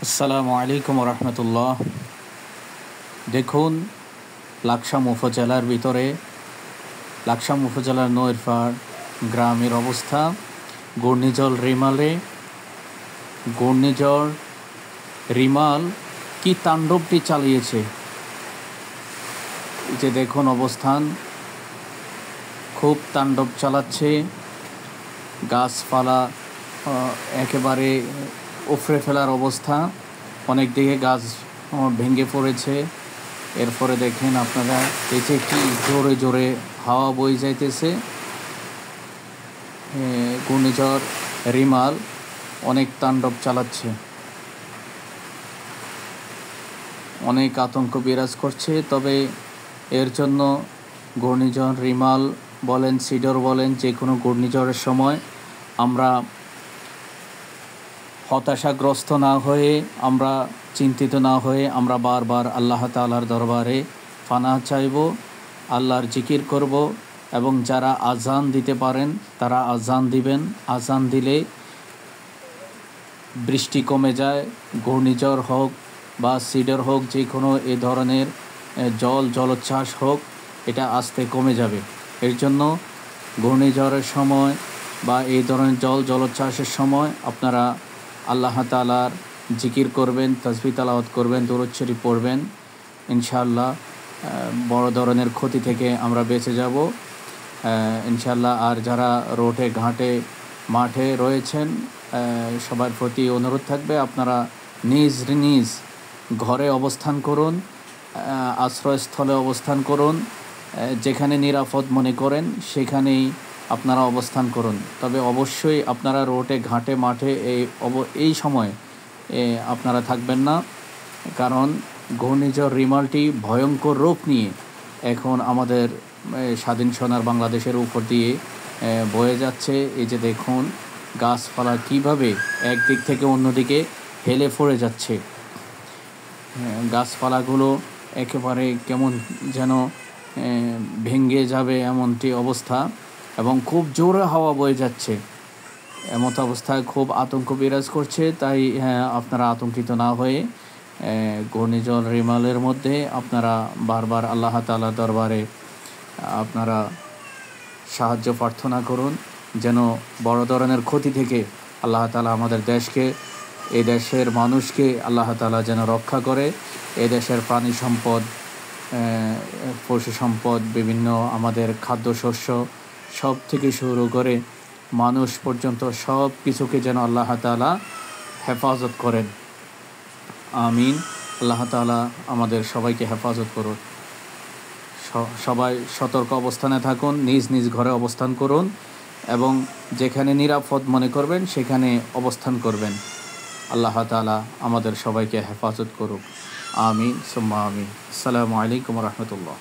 আসসালামু আলাইকুম রহমতুল্লাহ। দেখুন, লাকসাম উপজেলার ভিতরে লাকসাম উপজেলার নৈরপাড় গ্রামের অবস্থা। ঘূর্ণিঝড় রিমাল কি তাণ্ডবটি চালিয়েছে। এই যে দেখুন অবস্থান, খুব তাণ্ডব চালাচ্ছে। গাছপালা একেবারে উপড়ে ফেলার অবস্থা। অনেক দিকে গাছ ভেঙে পড়েছে। এরপরে দেখেন আপনারা, এই যে কি জোরে জোরে হাওয়া বয়ে যাইতেছে। ঘূর্ণিঝড় রিমাল অনেক তাণ্ডব চালাচ্ছে, অনেক আতঙ্ক বিরাজ করছে। তবে এর জন্য ঘূর্ণিঝড় রিমাল বলেন, সিডর বলেন, যে কোনো ঘূর্ণিঝড়ের সময় আমরা হতাশাগ্রস্ত না হয়ে, আমরা চিন্তিত না হয়ে, আমরা বারবার আল্লাহ তাআলার দরবারে পানাহ চাইব, আল্লাহর জিকির করব। এবং যারা আজান দিতে পারেন তারা আজান দিবেন। আজান দিলে বৃষ্টি কমে যায়। ঘূর্ণিঝড় হোক বা সিডর হোক, যে কোনো এ ধরনের জলোচ্ছ্বাস হোক, এটা আস্তে কমে যাবে। এর জন্য ঘূর্ণিঝড়ের সময় বা এই ধরনের জলোচ্ছ্বাসের সময় আপনারা আল্লাহ তাআলার জিকির করবেন, তাসবিহ তেলাওয়াত করবেন, দুরূদ শরীফ পড়বেন। ইনশাআল্লাহ বড় ধরনের ক্ষতি থেকে আমরা বেঁচে যাব ইনশাআল্লাহ। আর যারা রোডে ঘাটে মাঠে রয়েছেন, সবার প্রতি অনুরোধ থাকবে, আপনারা নিজ নিজ ঘরে অবস্থান করুন, আশ্রয়স্থলে অবস্থান করুন। যেখানে নিরাপদ মনে করেন সেখানেই আপনারা অবস্থান করুন। তবে অবশ্যই আপনারা রোডে ঘাটে মাঠে এই সময় আপনারা থাকবেন না, কারণ ঘূর্ণিঝড় রিমালটি ভয়ঙ্কর রূপ নিয়ে এখন আমাদের স্বাধীন সোনার বাংলাদেশের উপর দিয়ে বয়ে যাচ্ছে। এই যে দেখুন গাছপালা কীভাবে একদিক থেকে অন্যদিকে হেলে পড়ে যাচ্ছে। গাছপালাগুলো একেবারে কেমন যেন ভেঙে যাবে এমনটি অবস্থা, এবং খুব জোরে হাওয়া বয়ে যাচ্ছে। এমত অবস্থায় খুব আতঙ্ক বিরাজ করছে। তাই আপনারা আতঙ্কিত না হয়ে ঘূর্ণিঝড় রিমালের মধ্যে আপনারা বারবার আল্লাহ তাআলার দরবারে আপনারা সাহায্য প্রার্থনা করুন, যেন বড় ধরনের ক্ষতি থেকে আল্লাহ তাআলা আমাদের দেশকে, এই দেশের মানুষকে আল্লাহ তাআলা যেন রক্ষা করে। এই দেশের প্রাণী সম্পদ, পশু সম্পদ, বিভিন্ন আমাদের খাদ্যশস্য সব থেকে শুরু করে মানুষ পর্যন্ত সব কিছুকে যেন আল্লাহ তাআলা হেফাজত করেন। আমিন। আল্লাহ তাআলা আমাদের সবাইকে হেফাজত করুন। সবাই সতর্ক অবস্থানে থাকুন, নিজ নিজ ঘরে অবস্থান করুন, এবং যেখানে নিরাপদ মনে করবেন সেখানে অবস্থান করবেন। আল্লাহ তাআলা আমাদের সবাইকে হেফাজত করুক। আমিন সুম্মা আমিন। আসসালামু আলাইকুম রহমতুল্লাহ।